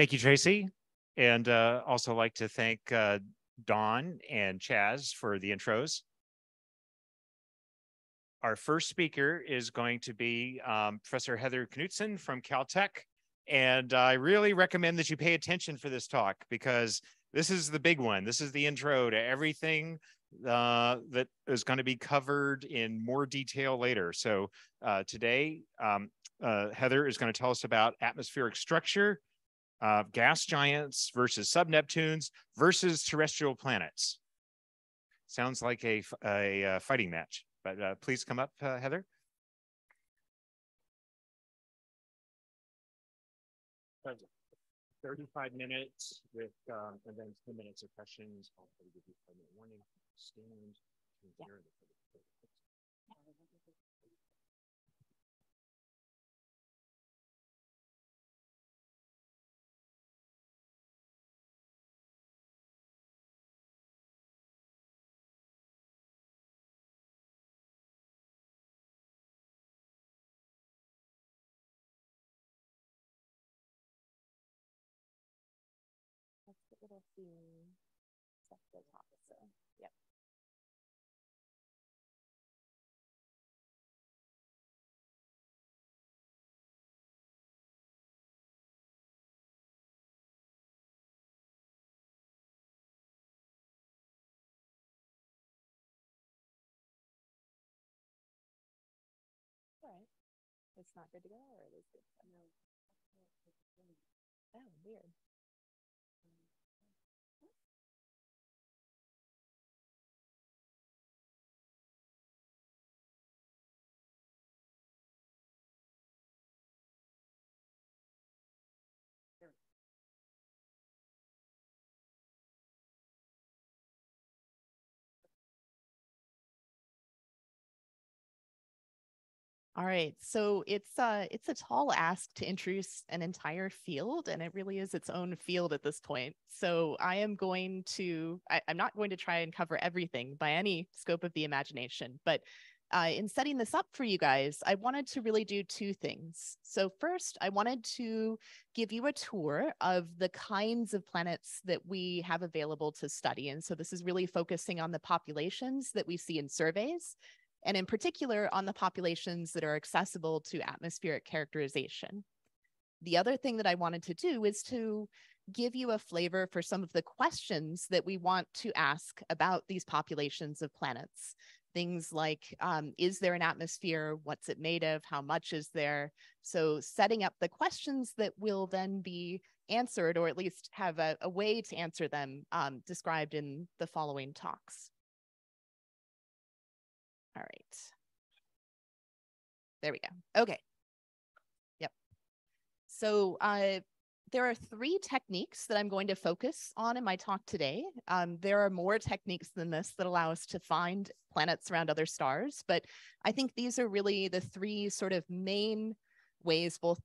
Thank you, Tracy. And also like to thank Dawn and Chaz for the intros. Our first speaker is going to be Professor Heather Knutson from Caltech. And I really recommend that you pay attention for this talk because this is the big one. This is the intro to everything that is going to be covered in more detail later. So today, Heather is going to tell us about atmospheric structure, gas giants versus sub-Neptunes versus terrestrial planets. Sounds like a fighting match, but please come up, Heather. Thank you. 35 minutes with and then 10 minutes of questions. I'll give you a 5-minute warning. Stand. Yeah. Little theme stuff at the top, so yep. All right, it's not good to go, or it is good? No. Oh, weird. All right, so it's a tall ask to introduce an entire field, and it really is its own field at this point. So I'm not going to try and cover everything by any scope of the imagination, but in setting this up for you guys, I wanted to really do two things. So first, I wanted to give you a tour of the kinds of planets that we have available to study. And so this is really focusing on the populations that we see in surveys, and in particular on the populations that are accessible to atmospheric characterization. The other thing that I wanted to do is to give you a flavor for some of the questions that we want to ask about these populations of planets. Things like, is there an atmosphere? What's it made of? How much is there? So setting up the questions that will then be answered, or at least have a way to answer them described in the following talks. All right. There we go. Okay. Yep. So there are 3 techniques that I'm going to focus on in my talk today. There are more techniques than this that allow us to find planets around other stars, but I think these are really the 3 sort of main ways, both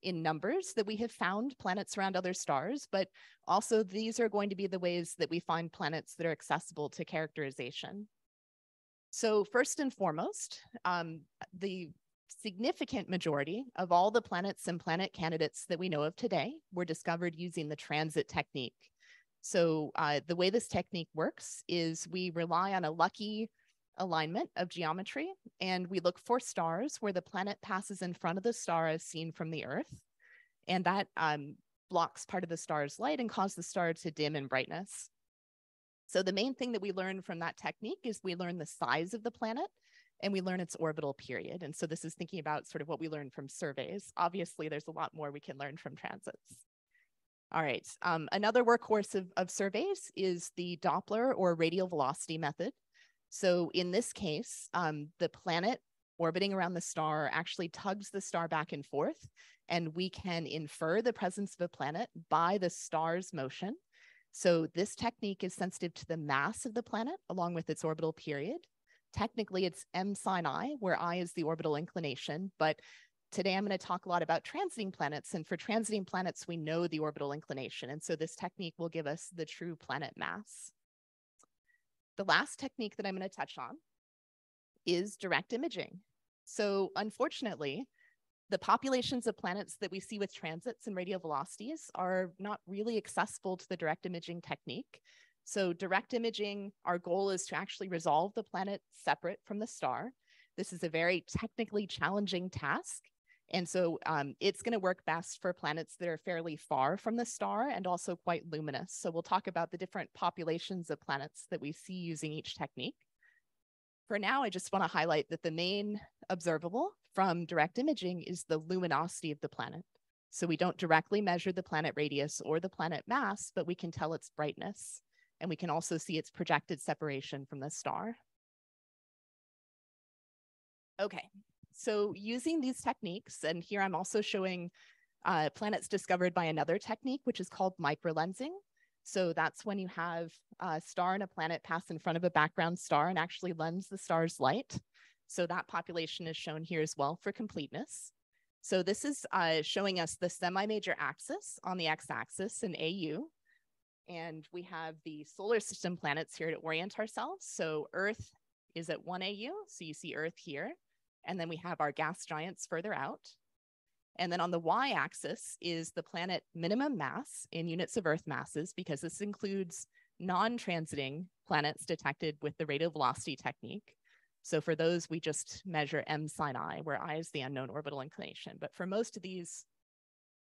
in numbers, that we have found planets around other stars, but also these are going to be the ways that we find planets that are accessible to characterization. So first and foremost, the significant majority of all the planets and planet candidates that we know of today were discovered using the transit technique. So the way this technique works is we rely on a lucky alignment of geometry, and we look for stars where the planet passes in front of the star as seen from the Earth, and that blocks part of the star's light and causes the star to dim in brightness. So the main thing that we learn from that technique is we learn the size of the planet and we learn its orbital period. And so this is thinking about sort of what we learn from surveys. Obviously, there's a lot more we can learn from transits. All right, another workhorse of surveys is the Doppler or radial velocity method. So in this case, the planet orbiting around the star actually tugs the star back and forth, and we can infer the presence of a planet by the star's motion. So this technique is sensitive to the mass of the planet along with its orbital period. Technically, it's m sine I, where I is the orbital inclination, but today I'm going to talk a lot about transiting planets, and for transiting planets, we know the orbital inclination, and so this technique will give us the true planet mass. The last technique that I'm going to touch on is direct imaging. So unfortunately, The populations of planets that we see with transits and radial velocities are not really accessible to the direct imaging technique. So direct imaging, our goal is to actually resolve the planet separate from the star. This is a very technically challenging task. And so it's going to work best for planets that are fairly far from the star and also quite luminous. So we'll talk about the different populations of planets that we see using each technique. For now, I just want to highlight that the main observable from direct imaging is the luminosity of the planet. So we don't directly measure the planet radius or the planet mass, but we can tell its brightness. And we can also see its projected separation from the star. Okay, so using these techniques, and here I'm also showing planets discovered by another technique, which is called microlensing. So that's when you have a star and a planet pass in front of a background star and actually lens the star's light. So that population is shown here as well for completeness. So this is showing us the semi-major axis on the x-axis in AU. And we have the solar system planets here to orient ourselves. So Earth is at 1 AU, so you see Earth here. And then we have our gas giants further out. And then on the y-axis is the planet minimum mass in units of Earth masses, because this includes non-transiting planets detected with the radial velocity technique. So for those, we just measure m sin I, where I is the unknown orbital inclination. But for most of these,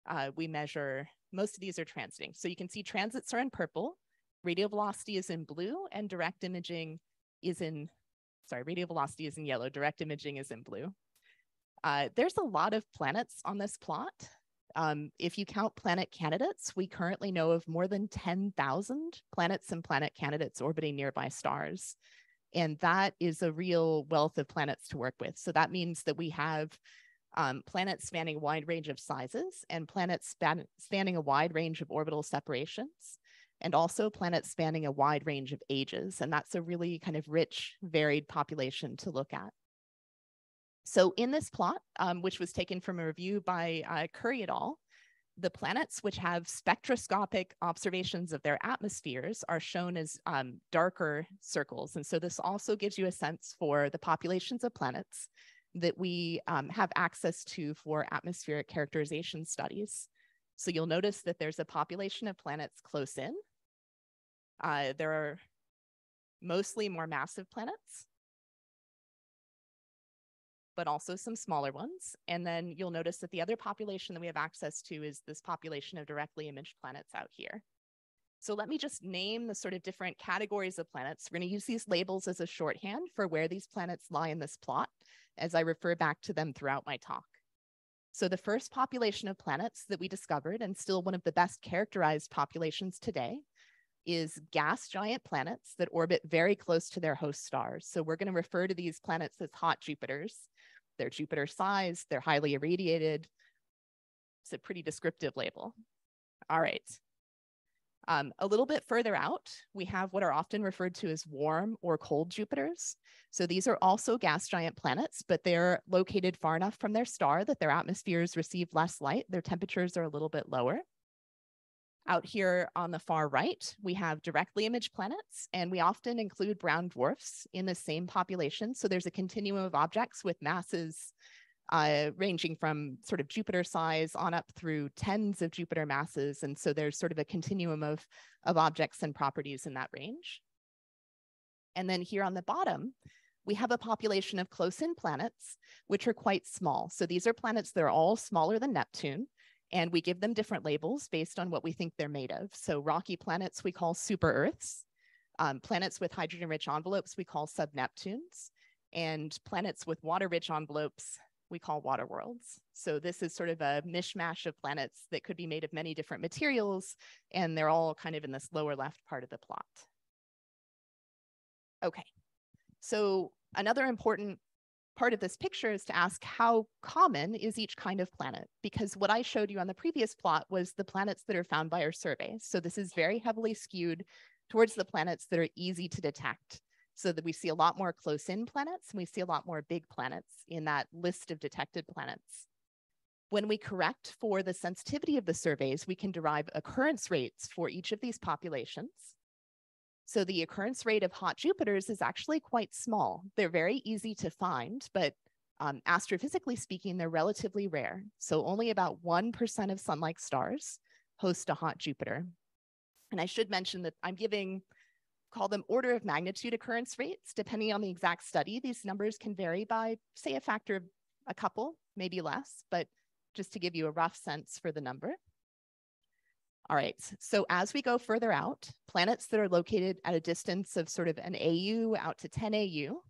most of these are transiting. So you can see transits are in purple, radial velocity is in blue, and direct imaging is in, radial velocity is in yellow, direct imaging is in blue. There's a lot of planets on this plot. If you count planet candidates, we currently know of more than 10,000 planets and planet candidates orbiting nearby stars. And that is a real wealth of planets to work with. So that means that we have planets spanning a wide range of sizes and planets spanning a wide range of orbital separations, and also planets spanning a wide range of ages. And that's a really kind of rich, varied population to look at. So in this plot, which was taken from a review by Curry et al., the planets which have spectroscopic observations of their atmospheres are shown as darker circles. And so this also gives you a sense for the populations of planets that we have access to for atmospheric characterization studies. So you'll notice that there's a population of planets close in. There are mostly more massive planets, but also some smaller ones. And then you'll notice that the other population that we have access to is this population of directly imaged planets out here. So let me just name the sort of different categories of planets. We're going to use these labels as a shorthand for where these planets lie in this plot, as I refer back to them throughout my talk. So the first population of planets that we discovered, and still one of the best characterized populations today, is gas giant planets that orbit very close to their host stars. So we're going to refer to these planets as hot Jupiters. They're Jupiter sized, they're highly irradiated. It's a pretty descriptive label. All right. A little bit further out, we have what are often referred to as warm or cold Jupiters. So these are also gas giant planets, but they're located far enough from their star that their atmospheres receive less light. Their temperatures are a little bit lower. Out here on the far right, we have directly imaged planets, and we often include brown dwarfs in the same population. So there's a continuum of objects with masses ranging from sort of Jupiter size on up through tens of Jupiter masses. And so there's sort of a continuum of objects and properties in that range. And then here on the bottom, we have a population of close-in planets, which are quite small. So these are planets that are all smaller than Neptune, and we give them different labels based on what we think they're made of. So rocky planets we call super-Earths. Planets with hydrogen-rich envelopes we call sub-Neptunes. And planets with water-rich envelopes we call water worlds. So this is sort of a mishmash of planets that could be made of many different materials, and they're all kind of in this lower left part of the plot. Okay, so another important part of this picture is to ask how common is each kind of planet, because what I showed you on the previous plot was the planets that are found by our survey. So this is very heavily skewed towards the planets that are easy to detect, so that we see a lot more close-in planets and we see a lot more big planets in that list of detected planets. When we correct for the sensitivity of the surveys, we can derive occurrence rates for each of these populations. So the occurrence rate of hot Jupiters is actually quite small. They're very easy to find, but Astrophysically speaking, they're relatively rare. So only about 1% of sun-like stars host a hot Jupiter. And I should mention that I'm call them order of magnitude occurrence rates. Depending on the exact study, these numbers can vary by, say, a factor of a couple, maybe less, but just to give you a rough sense for the number. All right, so as we go further out, planets that are located at a distance of sort of an AU out to 10 AU,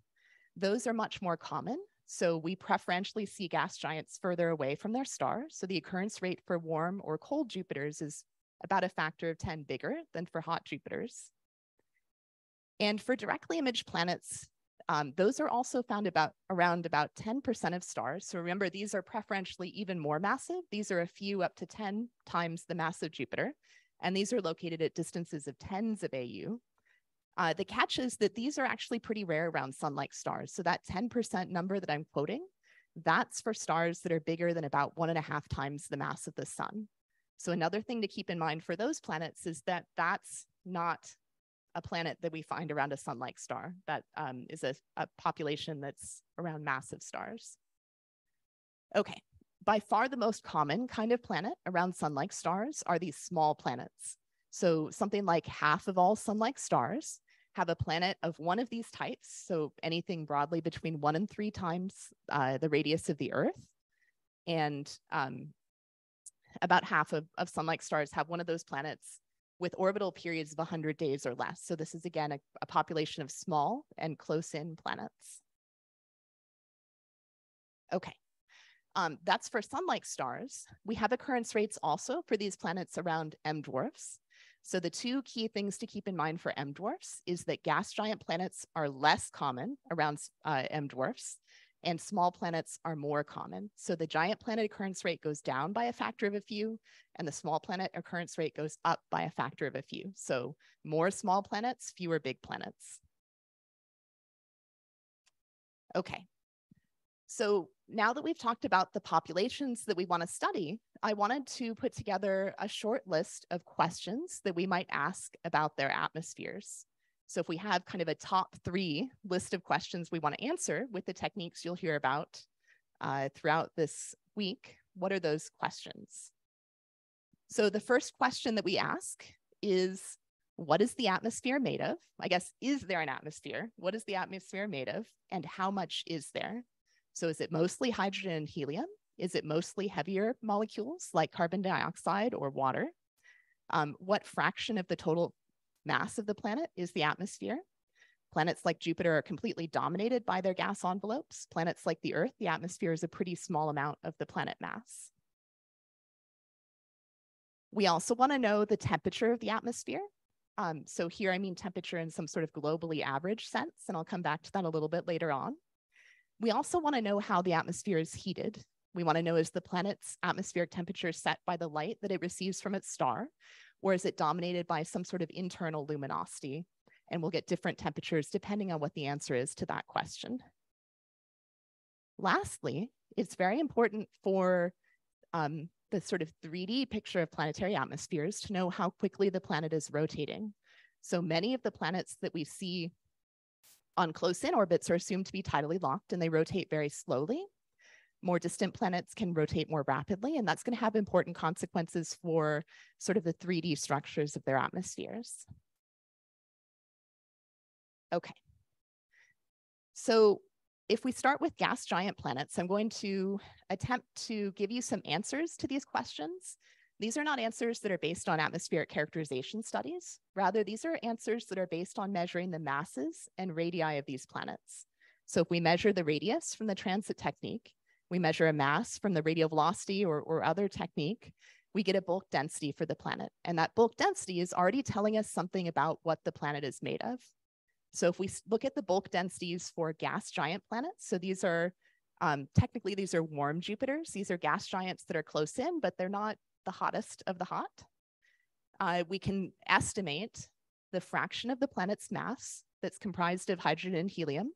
those are much more common. So we preferentially see gas giants further away from their star. So the occurrence rate for warm or cold Jupiters is about a factor of 10 bigger than for hot Jupiters. And for directly imaged planets, those are also found around about 10% of stars. So remember, these are preferentially even more massive. These are a few up to 10 times the mass of Jupiter. And these are located at distances of tens of AU. The catch is that these are actually pretty rare around sun-like stars. So that 10% number that I'm quoting, that's for stars that are bigger than about 1.5 times the mass of the sun. So another thing to keep in mind for those planets is that that's not a planet that we find around a sun-like star. That is a population that's around massive stars. Okay, by far the most common kind of planet around sun-like stars are these small planets. So something like half of all sun-like stars have a planet of one of these types. So anything broadly between 1 and 3 times the radius of the Earth. And about half of sun-like stars have one of those planets with orbital periods of 100 days or less. So this is, again, a population of small and close-in planets. Okay, that's for sun-like stars. We have occurrence rates also for these planets around M dwarfs. So the two key things to keep in mind for M dwarfs is that gas giant planets are less common around M dwarfs, and small planets are more common. So the giant planet occurrence rate goes down by a factor of a few, and the small planet occurrence rate goes up by a factor of a few. So more small planets, fewer big planets. Okay. So now that we've talked about the populations that we want to study, I wanted to put together a short list of questions that we might ask about their atmospheres. So if we have kind of a top 3 list of questions we want to answer with the techniques you'll hear about throughout this week, what are those questions? So the first question that we ask is, what is the atmosphere made of? I guess, is there an atmosphere? What is the atmosphere made of? And how much is there? So is it mostly hydrogen and helium? Is it mostly heavier molecules like carbon dioxide or water? What fraction of the total mass of the planet is the atmosphere? Planets like Jupiter are completely dominated by their gas envelopes. Planets like the Earth, the atmosphere is a pretty small amount of the planet mass. We also want to know the temperature of the atmosphere. So here I mean temperature in some sort of globally average sense, and I'll come back to that a little bit later on. We also want to know how the atmosphere is heated. We want to know, is the planet's atmospheric temperature set by the light that it receives from its star, or is it dominated by some sort of internal luminosity? And we'll get different temperatures depending on what the answer is to that question. Lastly, it's very important for the sort of 3D picture of planetary atmospheres to know how quickly the planet is rotating. So many of the planets that we see on close-in orbits are assumed to be tidally locked, and they rotate very slowly. More distant planets can rotate more rapidly, and that's going to have important consequences for sort of the 3D structures of their atmospheres. Okay. So if we start with gas giant planets, I'm going to attempt to give you some answers to these questions. These are not answers that are based on atmospheric characterization studies. Rather, these are answers that are based on measuring the masses and radii of these planets. So if we measure the radius from the transit technique, we measure a mass from the radial velocity or other technique, we get a bulk density for the planet. And that bulk density is already telling us something about what the planet is made of. So if we look at the bulk densities for gas giant planets, so these are, technically these are warm Jupiters. These are gas giants that are close in, but they're not the hottest of the hot. We can estimate the fraction of the planet's mass that's comprised of hydrogen and helium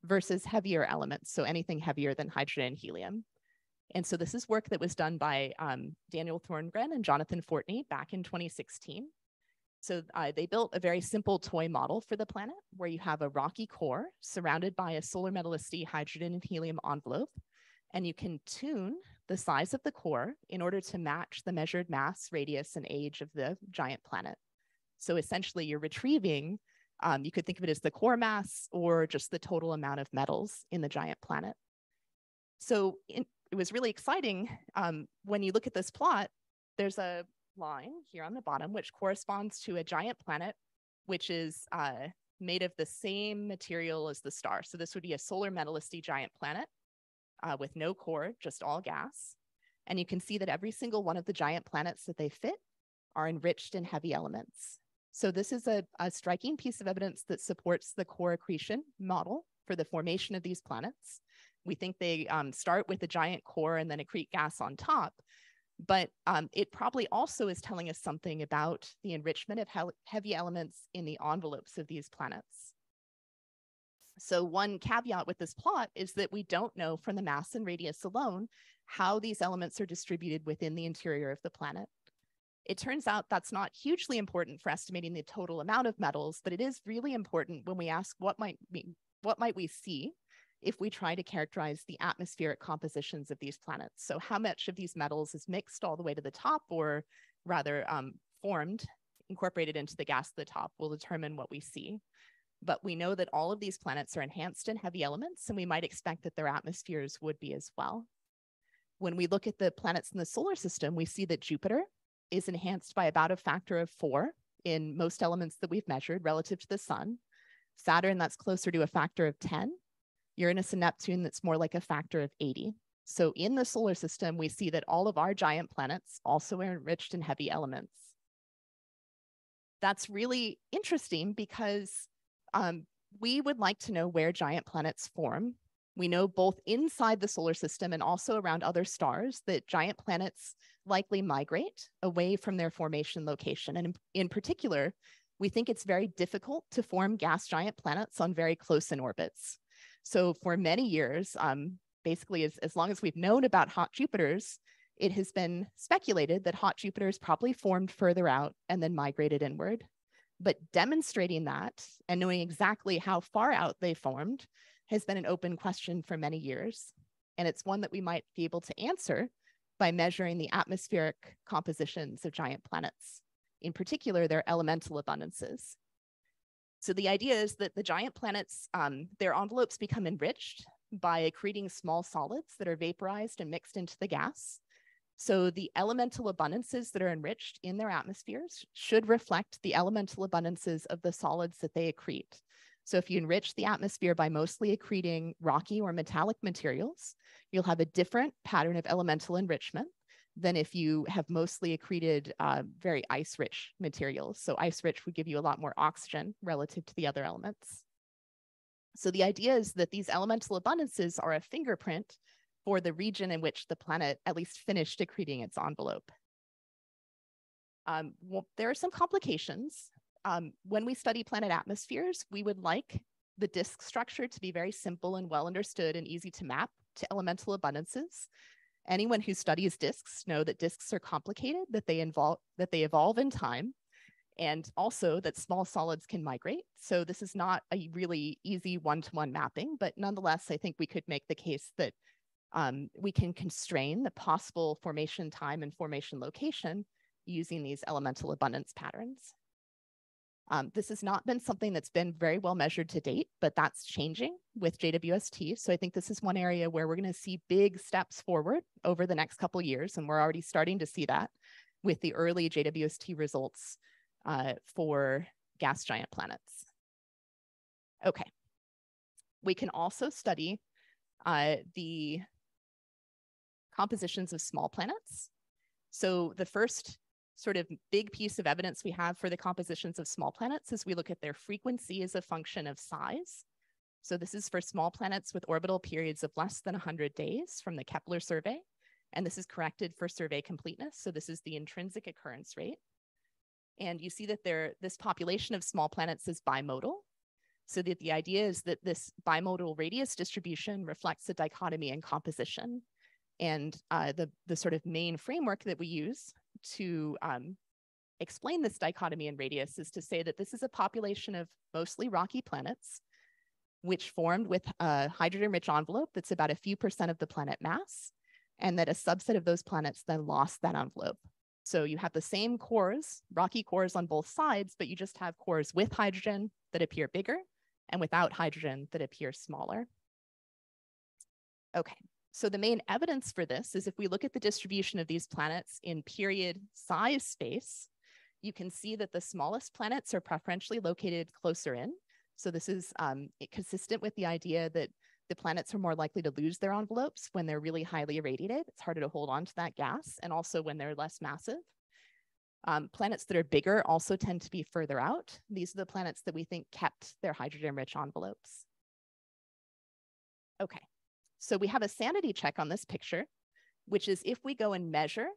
versus heavier elements, so anything heavier than hydrogen and helium. And so this is work that was done by Daniel Thorngren and Jonathan Fortney back in 2016. So they built a very simple toy model for the planet where you have a rocky core surrounded by a solar metallicity hydrogen and helium envelope, and you can tune the size of the core in order to match the measured mass, radius, and age of the giant planet. So essentially you're retrieving, you could think of it as the core mass or just the total amount of metals in the giant planet. So it was really exciting. When you look at this plot, there's a line here on the bottom, which corresponds to a giant planet, which is made of the same material as the star. So this would be a solar metallicity giant planet with no core, just all gas. And you can see that every single one of the giant planets that they fit are enriched in heavy elements. So this is a striking piece of evidence that supports the core accretion model for the formation of these planets. We think they start with a giant core and then accrete gas on top. But it probably also is telling us something about the enrichment of heavy elements in the envelopes of these planets. So one caveat with this plot is that we don't know from the mass and radius alone how these elements are distributed within the interior of the planet. It turns out that's not hugely important for estimating the total amount of metals, but it is really important when we ask what might we see if we try to characterize the atmospheric compositions of these planets. So how much of these metals is mixed all the way to the top, or rather formed, incorporated into the gas at the top, will determine what we see. But we know that all of these planets are enhanced in heavy elements, and we might expect that their atmospheres would be as well. When we look at the planets in the solar system, we see that Jupiter is enhanced by about a factor of 4 in most elements that we've measured relative to the sun. Saturn, that's closer to a factor of 10. Uranus and Neptune, that's more like a factor of 80. So in the solar system, we see that all of our giant planets also are enriched in heavy elements. That's really interesting because we would like to know where giant planets form. We know both inside the solar system and also around other stars that giant planets likely migrate away from their formation location. And in particular, we think it's very difficult to form gas giant planets on very close-in orbits. So for many years, basically as long as we've known about hot Jupiters, it has been speculated that hot Jupiters probably formed further out and then migrated inward. But demonstrating that and knowing exactly how far out they formed has been an open question for many years. And it's one that we might be able to answer by measuring the atmospheric compositions of giant planets, in particular, their elemental abundances. So the idea is that the giant planets, their envelopes become enriched by accreting small solids that are vaporized and mixed into the gas. So the elemental abundances that are enriched in their atmospheres should reflect the elemental abundances of the solids that they accrete. So if you enrich the atmosphere by mostly accreting rocky or metallic materials, you'll have a different pattern of elemental enrichment than if you have mostly accreted very ice-rich materials. So ice-rich would give you a lot more oxygen relative to the other elements. So the idea is that these elemental abundances are a fingerprint for the region in which the planet at least finished accreting its envelope. Well, there are some complications. When we study planet atmospheres, we would like the disk structure to be very simple and well understood and easy to map to elemental abundances. Anyone who studies disks know that disks are complicated, that they evolve in time, and also that small solids can migrate. So this is not a really easy one-to-one mapping, but nonetheless, I think we could make the case that we can constrain the possible formation time and formation location using these elemental abundance patterns. This has not been something that's been very well measured to date, but that's changing with JWST. So I think this is one area where we're going to see big steps forward over the next couple of years, and we're already starting to see that with the early JWST results for gas giant planets. Okay. We can also study the compositions of small planets. So the first sort of big piece of evidence we have for the compositions of small planets is we look at their frequency as a function of size. So this is for small planets with orbital periods of less than 100 days from the Kepler survey. And this is corrected for survey completeness. So this is the intrinsic occurrence rate. And you see that this population of small planets is bimodal. So that the idea is that this bimodal radius distribution reflects a dichotomy in composition. And the sort of main framework that we use to explain this dichotomy in radius is to say that this is a population of mostly rocky planets, which formed with a hydrogen-rich envelope that's about a few % of the planet mass, and that a subset of those planets then lost that envelope. So you have the same cores, rocky cores on both sides, but you just have cores with hydrogen that appear bigger and without hydrogen that appear smaller. Okay, so the main evidence for this is if we look at the distribution of these planets in period size space, you can see that the smallest planets are preferentially located closer in. So this is consistent with the idea that the planets are more likely to lose their envelopes when they're really highly irradiated. It's harder to hold on to that gas, and also when they're less massive. Planets that are bigger also tend to be further out. These are the planets that we think kept their hydrogen-rich envelopes. Okay, so we have a sanity check on this picture, which is if we go and measure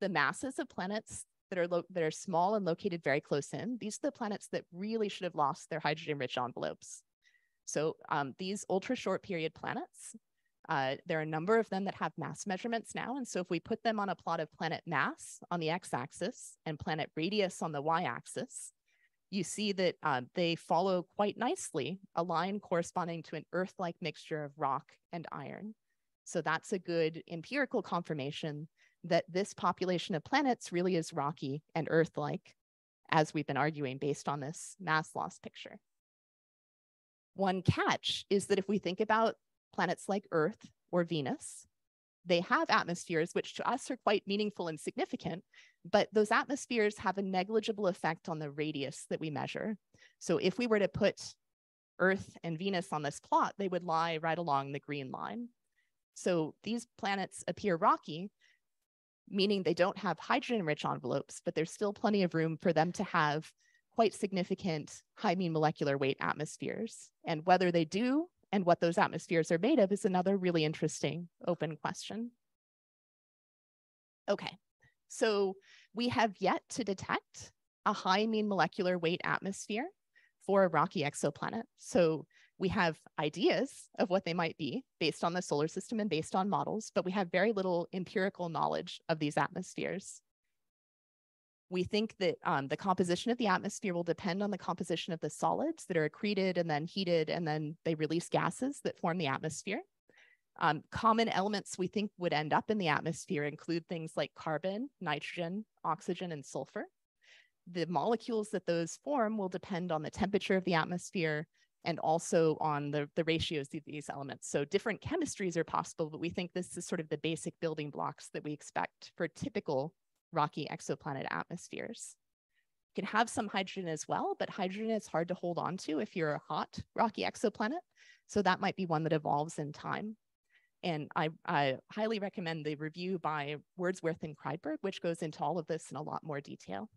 the masses of planets that are small and located very close in, these are the planets that really should have lost their hydrogen-rich envelopes. So these ultra short period planets, there are a number of them that have mass measurements now. And so if we put them on a plot of planet mass on the x-axis and planet radius on the y-axis, you see that they follow quite nicely a line corresponding to an Earth-like mixture of rock and iron. So that's a good empirical confirmation that this population of planets really is rocky and Earth-like, as we've been arguing based on this mass loss picture. One catch is that if we think about planets like Earth or Venus, they have atmospheres which to us are quite meaningful and significant, but those atmospheres have a negligible effect on the radius that we measure. So if we were to put Earth and Venus on this plot, they would lie right along the green line. So these planets appear rocky, meaning they don't have hydrogen-rich envelopes, but there's still plenty of room for them to have quite significant high mean molecular weight atmospheres. And whether they do and what those atmospheres are made of is another really interesting open question. Okay, so we have yet to detect a high mean molecular weight atmosphere for a rocky exoplanet. So we have ideas of what they might be based on the solar system and based on models, but we have very little empirical knowledge of these atmospheres. We think that the composition of the atmosphere will depend on the composition of the solids that are accreted and then heated, and then they release gases that form the atmosphere. Common elements we think would end up in the atmosphere include things like carbon, nitrogen, oxygen, and sulfur. The molecules that those form will depend on the temperature of the atmosphere and also on the ratios of these elements. So different chemistries are possible, but we think this is sort of the basic building blocks that we expect for typical rocky exoplanet atmospheres. You can have some hydrogen as well, but hydrogen is hard to hold on to if you're a hot rocky exoplanet. So that might be one that evolves in time. And I highly recommend the review by Wordsworth and Kreidberg, which goes into all of this in a lot more detail.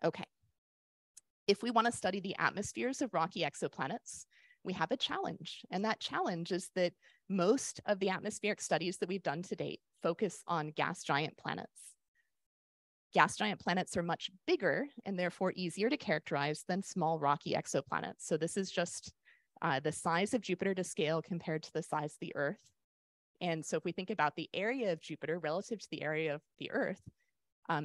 Okay. If we want to study the atmospheres of rocky exoplanets, we have a challenge. And that challenge is that most of the atmospheric studies that we've done to date focus on gas giant planets. Gas giant planets are much bigger and therefore easier to characterize than small rocky exoplanets. So this is just the size of Jupiter to scale compared to the size of the Earth. And so if we think about the area of Jupiter relative to the area of the Earth,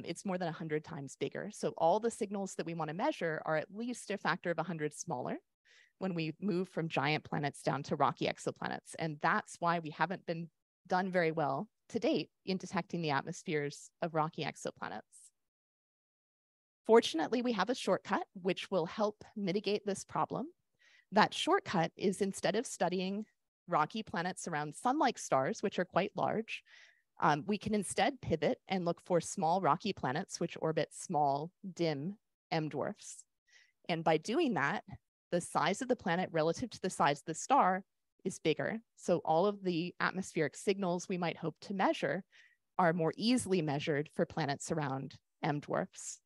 it's more than 100 times bigger. So all the signals that we want to measure are at least a factor of 100 smaller when we move from giant planets down to rocky exoplanets. And that's why we haven't been done very well to date in detecting the atmospheres of rocky exoplanets. Fortunately, we have a shortcut which will help mitigate this problem. That shortcut is instead of studying rocky planets around sun-like stars, which are quite large, we can instead pivot and look for small rocky planets which orbit small, dim M dwarfs. And by doing that, the size of the planet relative to the size of the star is bigger. So all of the atmospheric signals we might hope to measure are more easily measured for planets around M dwarfs.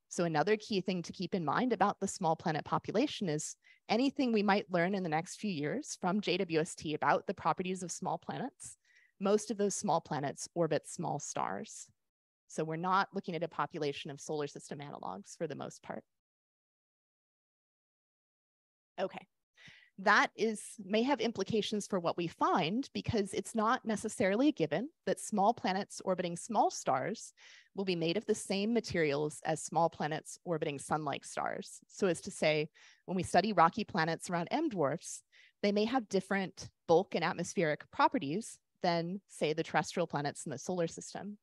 So another key thing to keep in mind about the small planet population is anything we might learn in the next few years from JWST about the properties of small planets, most of those small planets orbit small stars. So we're not looking at a population of solar system analogs for the most part. Okay, That may have implications for what we find, because it's not necessarily a given that small planets orbiting small stars will be made of the same materials as small planets orbiting sun-like stars. So as to say, when we study rocky planets around M dwarfs, they may have different bulk and atmospheric properties than, say, the terrestrial planets in the solar system.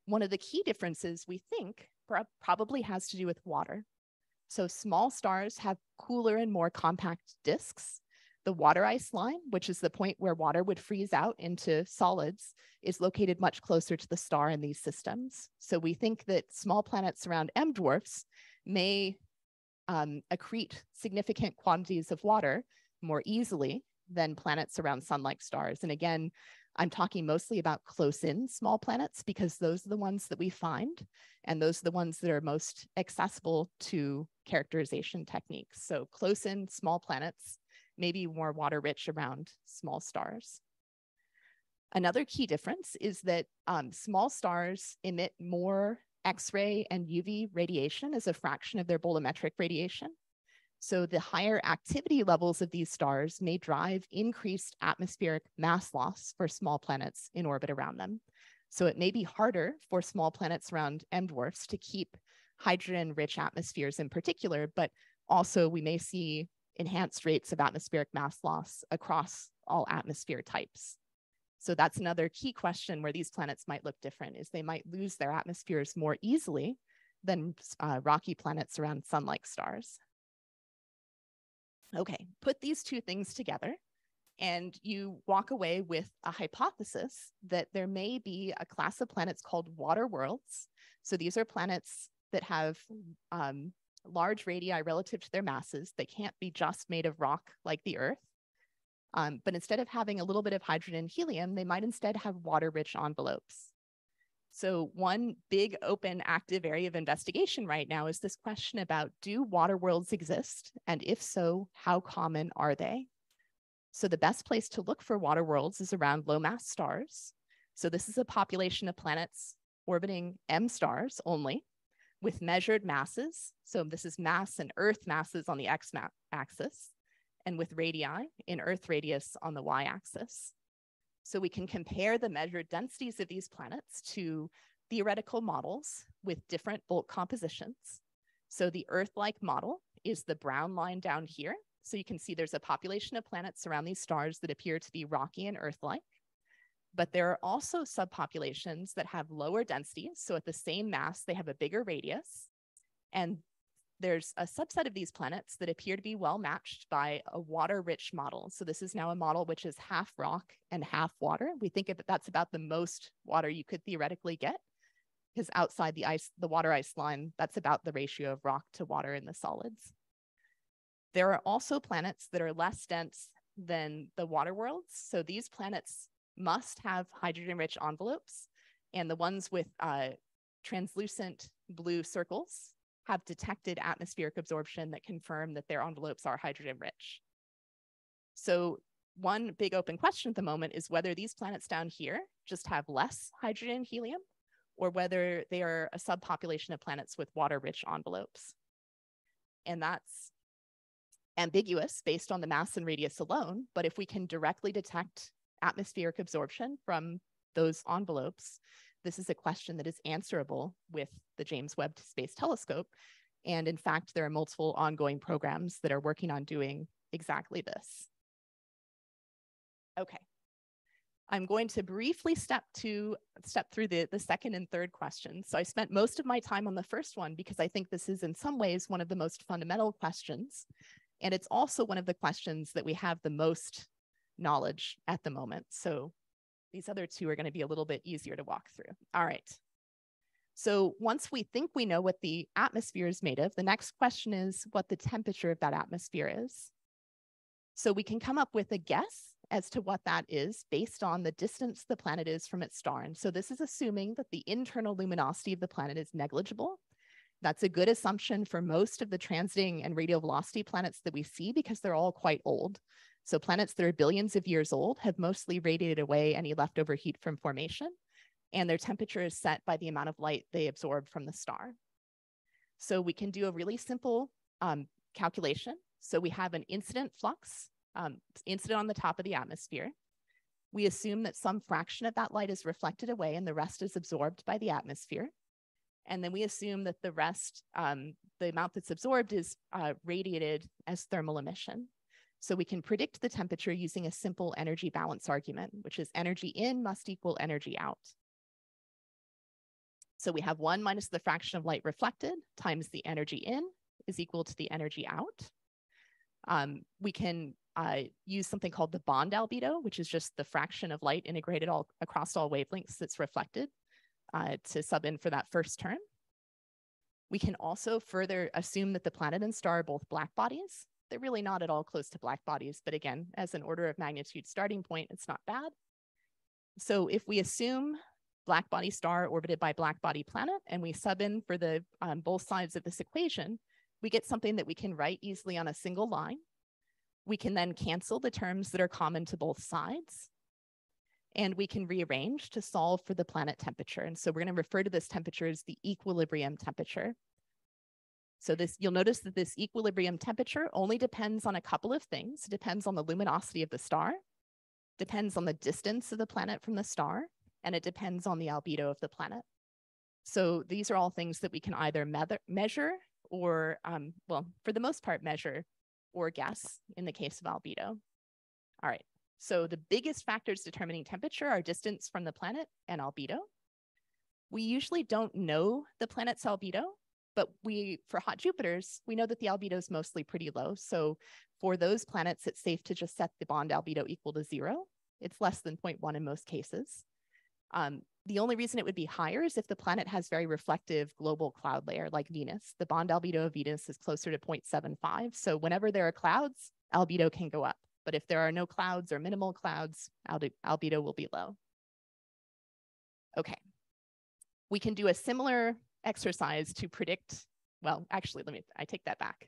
One of the key differences, we think, probably has to do with water. So small stars have cooler and more compact disks. The water ice line, which is the point where water would freeze out into solids, is located much closer to the star in these systems. So we think that small planets around M dwarfs may accrete significant quantities of water more easily than planets around sun-like stars. And again, I'm talking mostly about close-in small planets, because those are the ones that we find, and those are the ones that are most accessible to characterization techniques. So close-in small planets may be more water-rich around small stars. Another key difference is that small stars emit more X-ray and UV radiation as a fraction of their bolometric radiation. So the higher activity levels of these stars may drive increased atmospheric mass loss for small planets in orbit around them. So it may be harder for small planets around M dwarfs to keep hydrogen-rich atmospheres in particular, but also we may see enhanced rates of atmospheric mass loss across all atmosphere types. So that's another key question where these planets might look different, is they might lose their atmospheres more easily than rocky planets around sun-like stars. Okay, put these two things together and you walk away with a hypothesis that there may be a class of planets called water worlds. So these are planets that have large radii relative to their masses. They can't be just made of rock like the Earth. But instead of having a little bit of hydrogen and helium, they might instead have water-rich envelopes. So one big open active area of investigation right now is this question about, do water worlds exist? And if so, how common are they? So the best place to look for water worlds is around low mass stars. So this is a population of planets orbiting M stars only, with measured masses. So this is mass and Earth masses on the X axis, and with radii in Earth radius on the Y axis. So we can compare the measured densities of these planets to theoretical models with different bulk compositions. So the Earth-like model is the brown line down here. So you can see there's a population of planets around these stars that appear to be rocky and Earth-like. But there are also subpopulations that have lower densities. So at the same mass, they have a bigger radius. And there's a subset of these planets that appear to be well matched by a water-rich model. So this is now a model which is half rock and half water. We think that's about the most water you could theoretically get, because outside the water ice line, that's about the ratio of rock to water in the solids. There are also planets that are less dense than the water worlds. So these planets must have hydrogen-rich envelopes, and the ones with translucent blue circles have detected atmospheric absorption that confirm that their envelopes are hydrogen-rich. So one big open question at the moment is whether these planets down here just have less hydrogen and helium, or whether they are a subpopulation of planets with water-rich envelopes. And that's ambiguous based on the mass and radius alone, but if we can directly detect atmospheric absorption from those envelopes, this is a question that is answerable with the James Webb Space Telescope. And in fact, there are multiple ongoing programs that are working on doing exactly this. Okay, I'm going to briefly step through the second and third questions. So I spent most of my time on the first one because I think this is in some ways one of the most fundamental questions. And it's also one of the questions that we have the most knowledge at the moment. So these other two are going to be a little bit easier to walk through. All right. So once we think we know what the atmosphere is made of, the next question is what the temperature of that atmosphere is. So we can come up with a guess as to what that is based on the distance the planet is from its star. And so this is assuming that the internal luminosity of the planet is negligible. That's a good assumption for most of the transiting and radial velocity planets that we see because they're all quite old. So planets that are billions of years old have mostly radiated away any leftover heat from formation, and their temperature is set by the amount of light they absorb from the star. So we can do a really simple calculation. So we have an incident flux incident on the top of the atmosphere. We assume that some fraction of that light is reflected away and the rest is absorbed by the atmosphere. And then we assume that the rest, the amount that's absorbed is radiated as thermal emission. So we can predict the temperature using a simple energy balance argument, which is energy in must equal energy out. So we have 1 minus the fraction of light reflected times the energy in is equal to the energy out. We can use something called the bond albedo, which is just the fraction of light integrated all across all wavelengths that's reflected to sub in for that first term. We can also further assume that the planet and star are both black bodies. They're really not at all close to black bodies, but again, as an order of magnitude starting point, it's not bad. So if we assume black body star orbited by black body planet, and we sub in for the both sides of this equation, we get something that we can write easily on a single line. We can then cancel the terms that are common to both sides. And we can rearrange to solve for the planet temperature. And so we're going to refer to this temperature as the equilibrium temperature. So you'll notice that this equilibrium temperature only depends on a couple of things. It depends on the luminosity of the star, depends on the distance of the planet from the star, and it depends on the albedo of the planet. So these are all things that we can either measure or, well, for the most part, measure or guess in the case of albedo. All right, so the biggest factors determining temperature are distance from the planet and albedo. We usually don't know the planet's albedo, but for hot Jupiters, we know that the albedo is mostly pretty low. So for those planets, it's safe to just set the bond albedo equal to 0. It's less than 0.1 in most cases. The only reason it would be higher is if the planet has very reflective global cloud layer like Venus. The bond albedo of Venus is closer to 0.75. So whenever there are clouds, albedo can go up. But if there are no clouds or minimal clouds, albedo will be low. Okay. We can do a similar exercise to predict, well, actually, I take that back.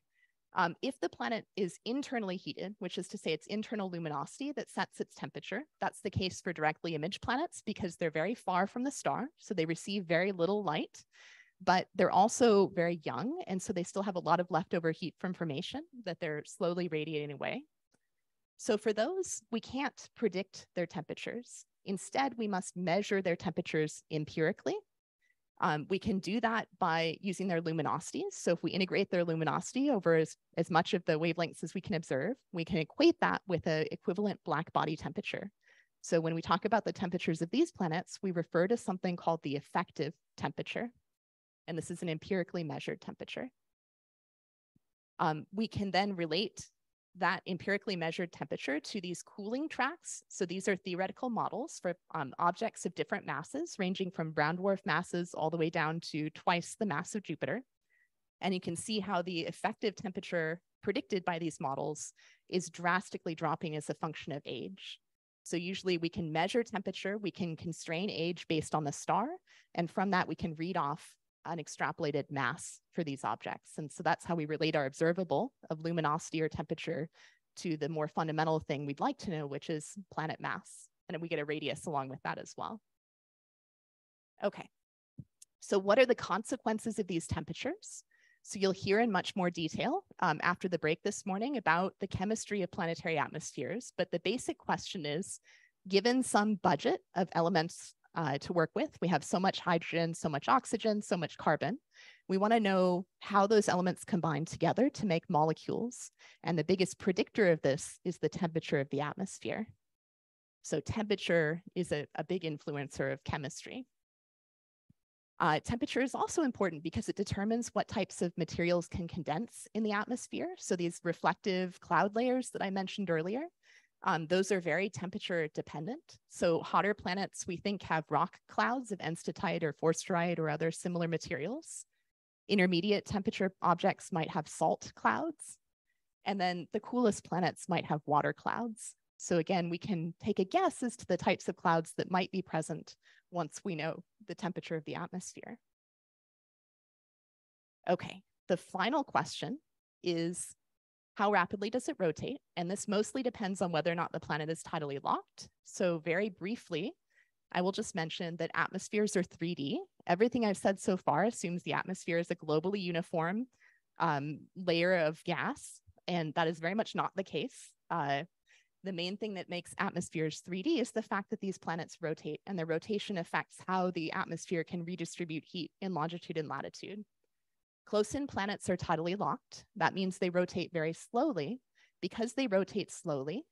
If the planet is internally heated, which is to say its internal luminosity that sets its temperature, that's the case for directly imaged planets because they're very far from the star, so they receive very little light, but they're also very young, and so they still have a lot of leftover heat from formation that they're slowly radiating away. So for those, we can't predict their temperatures. Instead, we must measure their temperatures empirically. We can do that by using their luminosities. So if we integrate their luminosity over as much of the wavelengths as we can observe, we can equate that with an equivalent black body temperature. So when we talk about the temperatures of these planets, we refer to something called the effective temperature. And this is an empirically measured temperature. We can then relate that empirically measured temperature to these cooling tracks. So these are theoretical models for objects of different masses, ranging from brown dwarf masses all the way down to twice the mass of Jupiter. And you can see how the effective temperature predicted by these models is drastically dropping as a function of age. So usually we can measure temperature, we can constrain age based on the star, and from that we can read off an extrapolated mass for these objects. And so that's how we relate our observable of luminosity or temperature to the more fundamental thing we'd like to know, which is planet mass. And then we get a radius along with that as well. Okay, so what are the consequences of these temperatures? So you'll hear in much more detail after the break this morning about the chemistry of planetary atmospheres. But the basic question is, given some budget of elements to work with, we have so much hydrogen, so much oxygen, so much carbon. We want to know how those elements combine together to make molecules. And the biggest predictor of this is the temperature of the atmosphere. So temperature is a big influencer of chemistry. Temperature is also important because it determines what types of materials can condense in the atmosphere. So these reflective cloud layers that I mentioned earlier, those are very temperature dependent. So hotter planets, we think, have rock clouds of enstatite or forsterite or other similar materials. Intermediate temperature objects might have salt clouds. And then the coolest planets might have water clouds. So again, we can take a guess as to the types of clouds that might be present once we know the temperature of the atmosphere. Okay, the final question is, how rapidly does it rotate? And this mostly depends on whether or not the planet is tidally locked. So very briefly, I will just mention that atmospheres are 3D. Everything I've said so far assumes the atmosphere is a globally uniform layer of gas, and that is very much not the case. The main thing that makes atmospheres 3D is the fact that these planets rotate, and their rotation affects how the atmosphere can redistribute heat in longitude and latitude. Close-in planets are tidally locked. That means they rotate very slowly. Because they rotate slowly,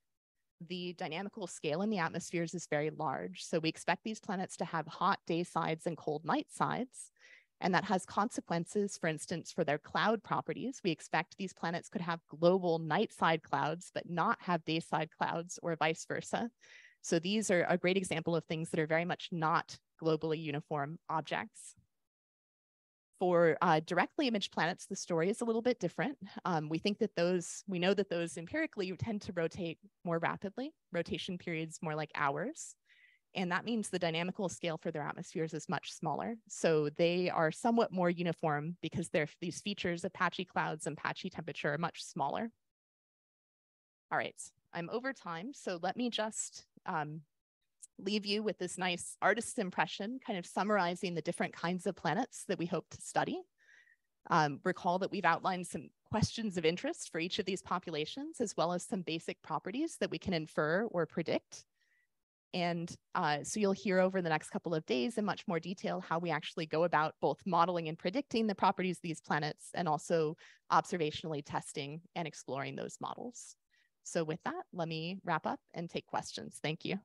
the dynamical scale in the atmospheres is very large. So we expect these planets to have hot day sides and cold night sides. And that has consequences, for instance, for their cloud properties. We expect these planets could have global night side clouds, but not have day side clouds, or vice versa. So these are a great example of things that are very much not globally uniform objects. For directly imaged planets, the story is a little bit different. We know that those empirically tend to rotate more rapidly, rotation periods more like hours. And that means the dynamical scale for their atmospheres is much smaller. So they are somewhat more uniform because these features of patchy clouds and patchy temperature are much smaller. All right, I'm over time. So let me just leave you with this nice artist's impression, kind of summarizing the different kinds of planets that we hope to study. Recall that we've outlined some questions of interest for each of these populations, as well as some basic properties that we can infer or predict. And so you'll hear over the next couple of days in much more detail how we actually go about both modeling and predicting the properties of these planets, and also observationally testing and exploring those models. So with that, let me wrap up and take questions. Thank you.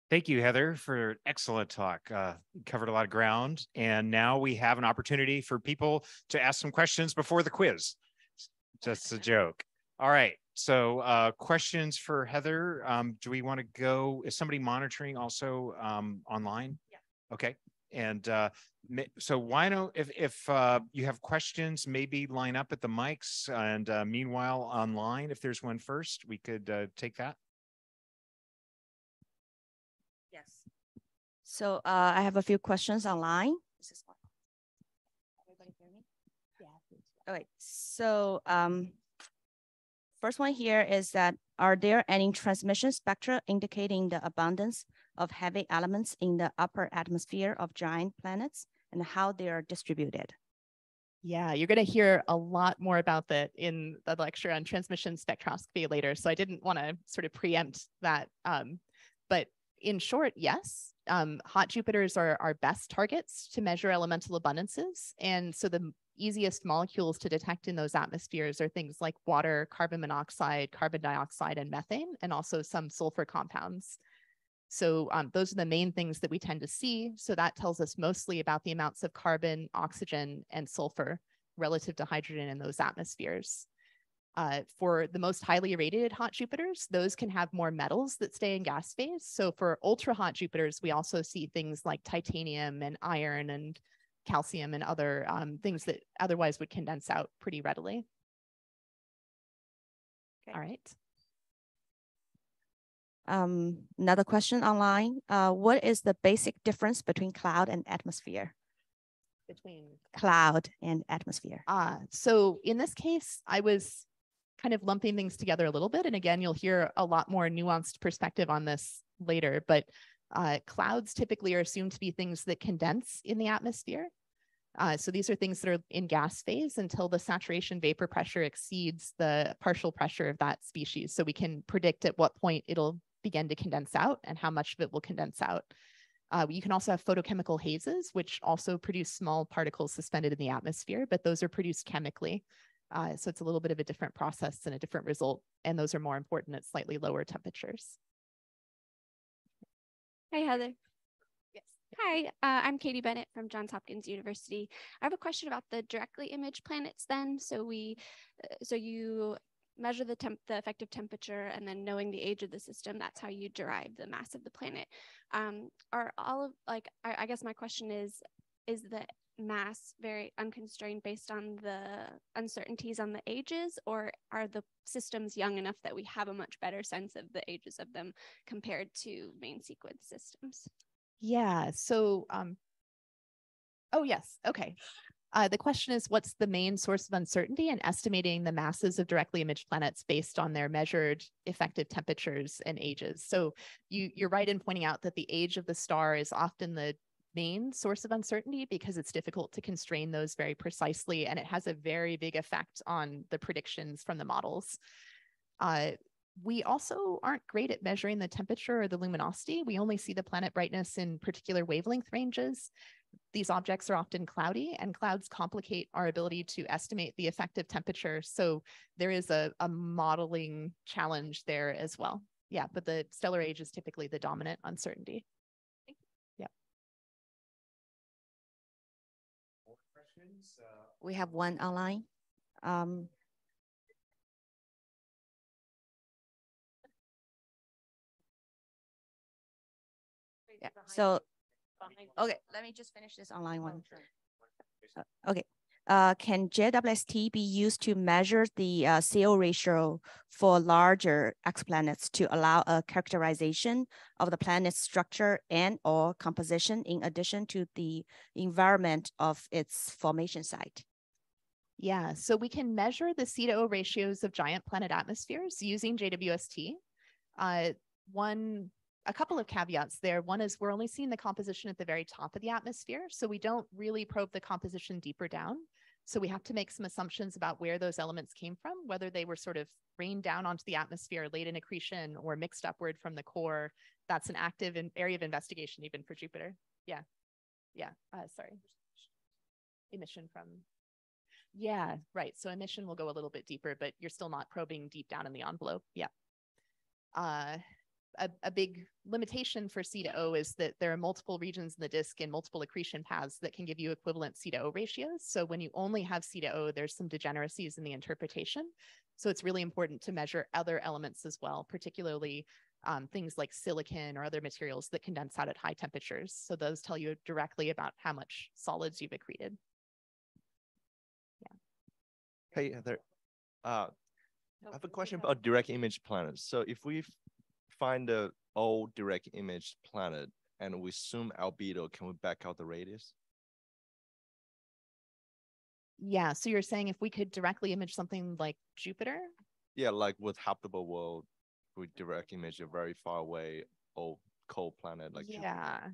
Thank you, Heather, for an excellent talk. Covered a lot of ground, and now we have an opportunity for people to ask some questions before the quiz. Just a joke. All right, so questions for Heather. Do we want to go, is somebody monitoring also online? Yeah. Okay, and so why don't, if you have questions, maybe line up at the mics, and meanwhile online, if there's one first, we could take that. Yes. So I have a few questions online. This is one. Everybody hear me? Yeah. Okay. So first one here is that, are there any transmission spectra indicating the abundance of heavy elements in the upper atmosphere of giant planets, and how they are distributed? Yeah, you're going to hear a lot more about that in the lecture on transmission spectroscopy later. So I didn't want to sort of preempt that. But in short, yes, hot Jupiters are our best targets to measure elemental abundances. And so the easiest molecules to detect in those atmospheres are things like water, carbon monoxide, carbon dioxide, and methane, and also some sulfur compounds. So those are the main things that we tend to see. So that tells us mostly about the amounts of carbon, oxygen, and sulfur relative to hydrogen in those atmospheres. For the most highly irradiated hot Jupiters, those can have more metals that stay in gas phase. So for ultra hot Jupiters, we also see things like titanium and iron and calcium and other things that otherwise would condense out pretty readily. Okay. All right. Another question online. What is the basic difference between cloud and atmosphere? Between cloud and atmosphere. So in this case, I was kind of lumping things together a little bit. And again, you'll hear a lot more nuanced perspective on this later, but clouds typically are assumed to be things that condense in the atmosphere. So these are things that are in gas phase until the saturation vapor pressure exceeds the partial pressure of that species. So we can predict at what point it'll begin to condense out and how much of it will condense out. You can also have photochemical hazes, which also produce small particles suspended in the atmosphere, but those are produced chemically. So it's a little bit of a different process and a different result, and those are more important at slightly lower temperatures. Hi, Heather. Yes. Hi, I'm Katie Bennett from Johns Hopkins University. I have a question about the directly imaged planets then. So you measure the effective temperature, and then knowing the age of the system, that's how you derive the mass of the planet. Are all of, like, I guess my question is the mass very unconstrained based on the uncertainties on the ages, or are the systems young enough that we have a much better sense of the ages of them compared to main sequence systems? Yeah, so, oh yes, okay. The question is, what's the main source of uncertainty in estimating the masses of directly imaged planets based on their measured effective temperatures and ages? So you're right in pointing out that the age of the star is often the main source of uncertainty because it's difficult to constrain those very precisely, and it has a very big effect on the predictions from the models. We also aren't great at measuring the temperature or the luminosity. We only see the planet brightness in particular wavelength ranges. These objects are often cloudy, and clouds complicate our ability to estimate the effective temperature. So there is a modeling challenge there as well. Yeah, but the stellar age is typically the dominant uncertainty. Yeah. More questions? We have one online. Yeah. So, okay, let me just finish this online one. Okay. Can JWST be used to measure the CO ratio for larger exoplanets to allow a characterization of the planet's structure and or composition in addition to the environment of its formation site? Yeah, so we can measure the C to O ratios of giant planet atmospheres using JWST. A couple of caveats there. One is we're only seeing the composition at the very top of the atmosphere, so we don't really probe the composition deeper down. So we have to make some assumptions about where those elements came from, whether they were sort of rained down onto the atmosphere late in accretion or mixed upward from the core. That's an active area of investigation even for Jupiter. Yeah, sorry. Emission from, yeah, right. So emission will go a little bit deeper, but you're still not probing deep down in the envelope. Yeah. A big limitation for C to O is that there are multiple regions in the disk and multiple accretion paths that can give you equivalent C to O ratios. So when you only have C to O, there's some degeneracies in the interpretation. So it's really important to measure other elements as well, particularly things like silicon or other materials that condense out at high temperatures. So those tell you directly about how much solids you've accreted. Yeah. Hey, Heather. I have a question about direct image planets. So if we find the old direct image planet and we zoom albedo, can we back out the radius? Yeah, so you're saying if we could directly image something like Jupiter? Yeah, like with habitable world, we direct image a very far away old cold planet like Jupiter.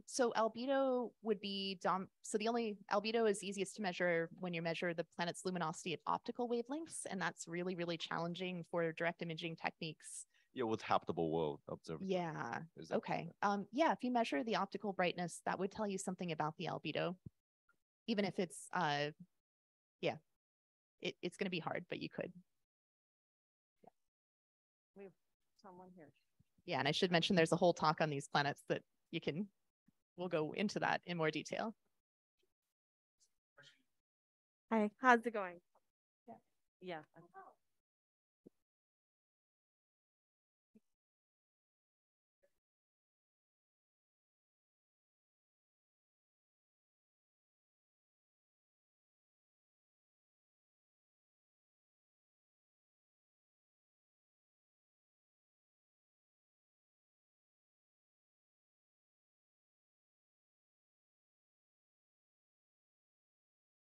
So albedo would be albedo is easiest to measure when you measure the planet's luminosity at optical wavelengths, and that's really, really challenging for direct imaging techniques. Yeah, with habitable world observatory. Yeah. Okay. Yeah, if you measure the optical brightness, that would tell you something about the albedo, even if it's yeah, it's going to be hard, but you could. Yeah. We have someone here. Yeah, and I should mention there's a whole talk on these planets that we'll go into that in more detail. Hi, how's it going? Yeah.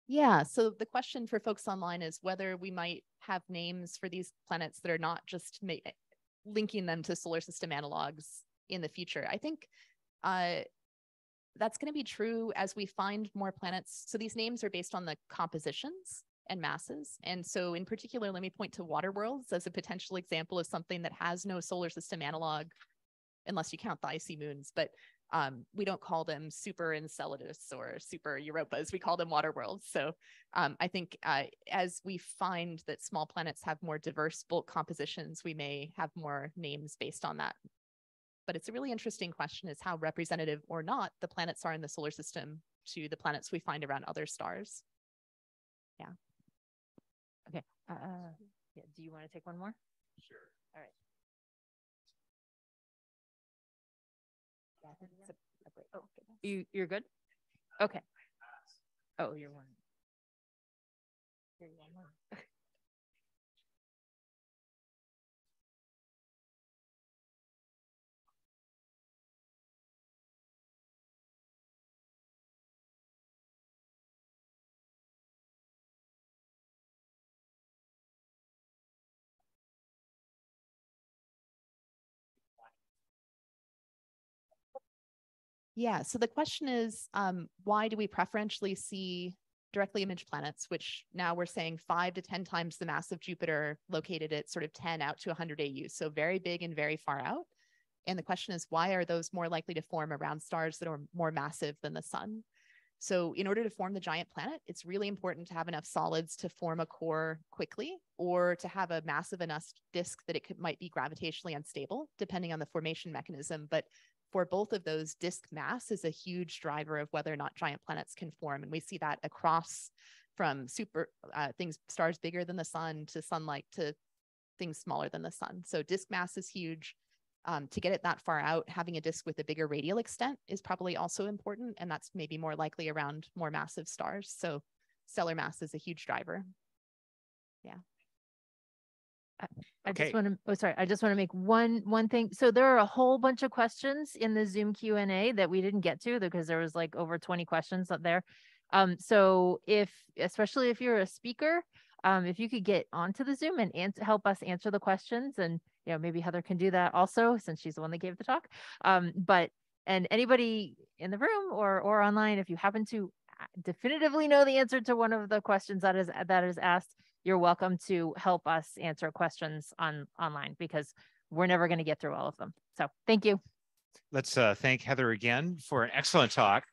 Yeah, so the question for folks online is whether we might have names for these planets that are not just linking them to solar system analogs in the future. I think that's going to be true as we find more planets. So these names are based on the compositions and masses. And so in particular, let me point to water worlds as a potential example of something that has no solar system analog, unless you count the icy moons. But we don't call them super Enceladus or super Europas. We call them water worlds. So I think as we find that small planets have more diverse bulk compositions, we may have more names based on that. But it's a really interesting question, is how representative or not the planets are in the solar system to the planets we find around other stars. Yeah. Okay. Yeah. Do you want to take one more? Sure. All right. You're good? Okay. Oh, you're one. You're one more. Yeah, so the question is, why do we preferentially see directly imaged planets, which now we're saying 5 to 10 times the mass of Jupiter, located at sort of 10 out to 100 AU, so very big and very far out. And the question is, why are those more likely to form around stars that are more massive than the sun? So in order to form the giant planet, it's really important to have enough solids to form a core quickly, or to have a massive enough disk that it might be gravitationally unstable, depending on the formation mechanism. But for both of those, disk mass is a huge driver of whether or not giant planets can form. And we see that across from stars bigger than the sun, to sunlight, to things smaller than the sun. So disk mass is huge. To get it that far out, having a disk with a bigger radial extent is probably also important, and that's maybe more likely around more massive stars. So stellar mass is a huge driver. Yeah. I just want to make one thing. So there are a whole bunch of questions in the Zoom Q&A that we didn't get to, because there was like over 20 questions up there. So especially if you're a speaker, if you could get onto the Zoom and help us answer the questions, and maybe Heather can do that also, since she's the one that gave the talk. And anybody in the room or online, if you happen to definitively know the answer to one of the questions that is asked, you're welcome to help us answer questions online, because we're never going to get through all of them. So thank you. Let's thank Heather again for an excellent talk.